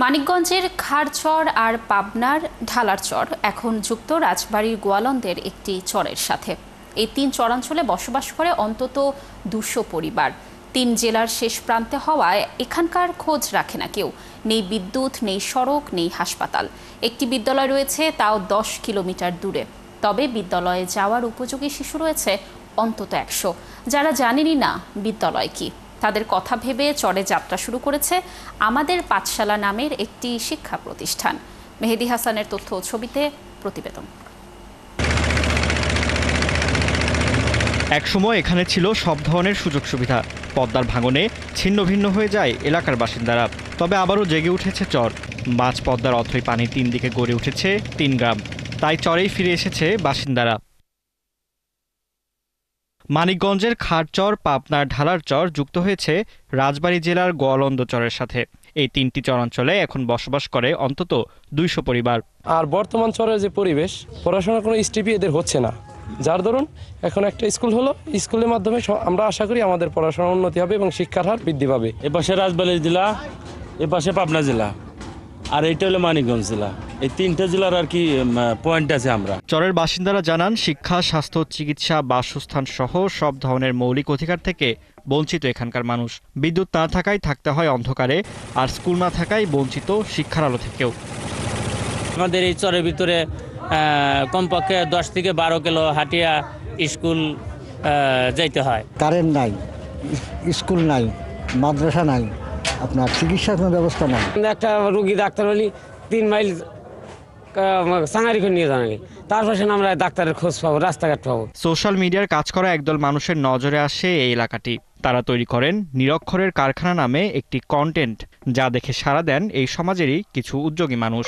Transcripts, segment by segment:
মানিকগঞ্জের খারচর আর পাবনার ঢালার চর এখন যুক্ত রাজবাড়ীর গোয়ালন্দের একটি চরের সাথে। এই তিন চরাঞ্চলে বসবাস করে অন্তত ২০০ পরিবার। ৩ জেলার শেষ প্রান্তে হওয়ায় এখানকার খোঁজ রাখে না কেউ। নেই বিদ্যুৎ, নেই সড়ক, নেই হাসপাতাল। একটি বিদ্যালয় রয়েছে, তাও ১০ কিলোমিটার দূরে। তবে বিদ্যালয়ে যাওয়ার উপযোগী শিশু রয়েছে অন্তত ১০০। যারা জানেনই না বিদ্যালয় কি, তাদের কথা ভেবে চরে যাত্রা শুরু করেছে আমাদের পাঠশালা নামের একটি শিক্ষা প্রতিষ্ঠান। মেহেদী হাসানের তথ্য ও ছবিতে প্রতিবেদন। একসময় এখানে ছিল সব ধরনের সুযোগ সুবিধা। পদ্মার ভাঙনে ছিন্ন ভিন্ন হয়ে যায় এলাকার বাসিন্দারা। তবে আবারও জেগে উঠেছে চর। মাঝ পদ্মার অথই পানি ৩ দিকে গড়ে উঠেছে ৩ গ্রাম। তাই চরেই ফিরে এসেছে বাসিন্দারা। মানিকগঞ্জের খারচর, পাবনার ঢালার চর যুক্ত হয়েছে রাজবাড়ী জেলার গোয়ালন্দ চরের সাথে। এই ৩টি চরাঞ্চলে এখন বসবাস করে অন্তত ২০০ পরিবার। আর বর্তমান চরের যে পরিবেশ, পড়াশোনার কোনো স্টেপই এদের হচ্ছে না। যার দরুন এখন একটা স্কুল হলো, স্কুলের মাধ্যমে আমরা আশা করি আমাদের পড়াশোনার উন্নতি হবে এবং শিক্ষার হার বৃদ্ধি পাবে। এপাশে রাজবাড়ী জেলা, এপাশে পাবনা জেলা, আর এইটা হলো মানিকগঞ্জ জেলা। এই ৩টা জেলার আর কি পয়েন্ট আছে। আমরা চরের বাসিন্দারা জানান, শিক্ষা, স্বাস্থ্য, চিকিৎসা, বাসস্থান সহ সব ধরনের মৌলিক অধিকার থেকে বঞ্চিত এখানকার মানুষ। বিদ্যুৎ না থাকায় থাকতে হয় অন্ধকারে, আর স্কুল না থাকায় বঞ্চিত শিক্ষার আলো থেকেও। আমাদের এই চরের ভিতরে কমপক্ষে ১০ থেকে ১২ কিলো হাঁটিয়া স্কুল যাইতে হয়। কারেন্ট নাই, স্কুল নাই, মাদ্রাসা নাই, আপনার চিকিৎসার কোনো ব্যবস্থা নাই। একটা রুগী ডাক্তার হলে ৩ মাইল সাঙারি করে নিয়ে যাওয়া, তারপর আমরা ডাক্তারের খোঁজ পাবো, রাস্তাঘাট পাবো। সোশ্যাল মিডিয়ার কাজ করা একদল মানুষের নজরে আসে এই এলাকাটি। তারা তৈরি করেন নিরক্ষরের কারখানা নামে একটি কন্টেন্ট, যা দেখে সাড়া দেন এই সমাজেরই কিছু উদ্যোগী মানুষ।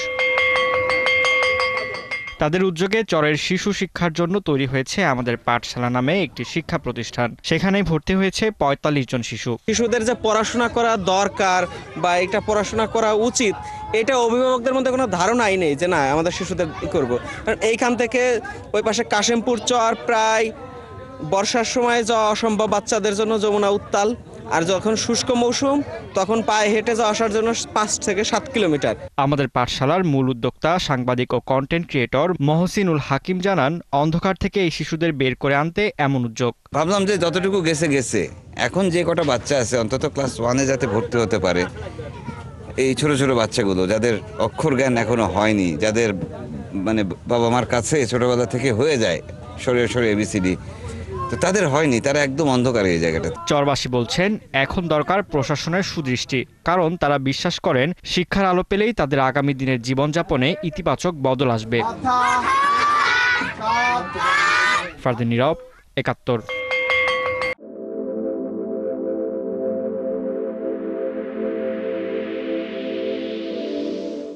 তাদের উদ্যোগে চরের শিশু শিক্ষার জন্য তৈরি হয়েছে আমাদের পাঠশালা নামে একটি শিক্ষা প্রতিষ্ঠান। সেখানে ভর্তি হয়েছে ৪৫ জন শিশু। শিশুদের যে পড়াশোনা করা দরকার বা এটা পড়াশোনা করা উচিত, এটা অভিভাবকদের মধ্যে কোনো ধারণাই নেই যে না আমাদের শিশুদের করব। কারণ এইখান থেকে ওই পাশে কাশিমপুর চর প্রায় বর্ষার সময় যাওয়া অসম্ভব বাচ্চাদের জন্য, যমুনা উত্তাল। আর যখন শুষ্ক মৌসুম, তখন পায়ে হেঁটে যাওয়া আসার জন্য ৫ থেকে ৭ কিলোমিটার। আমাদের পাঠশালার মূল উদ্যোক্তা, সাংবাদিক ও কন্টেন্ট ক্রিয়েটর মহসিনুল হাকিম জানান, অন্ধকার থেকে এই শিশুদের বের করে আনতে এমন উদ্যোগ। ভাবলাম যে যতটুকু গেছে, এখন যে কটা বাচ্চা আছে অন্তত ক্লাস 1-এ যাতে ভর্তি হতে পারে। এই ছোট ছোট বাচ্চাগুলো যাদের অক্ষর জ্ঞান এখনো হয়নি, যাদের মানে বাবা মার কাছে ছোটবেলা থেকে হয়ে যায় সরে ABCD, তো তাদের হয়নি, তারা একদম অন্ধকার এই জায়গাটা। চরবাসী বলছেন, এখন দরকার প্রশাসনের সুদৃষ্টি। কারণ তারা বিশ্বাস করেন, শিক্ষার আলো পেলেই তাদের আগামী দিনের জীবনযাপনে ইতিবাচক বদল আসবে। ফারদিন নীরব, ৭১।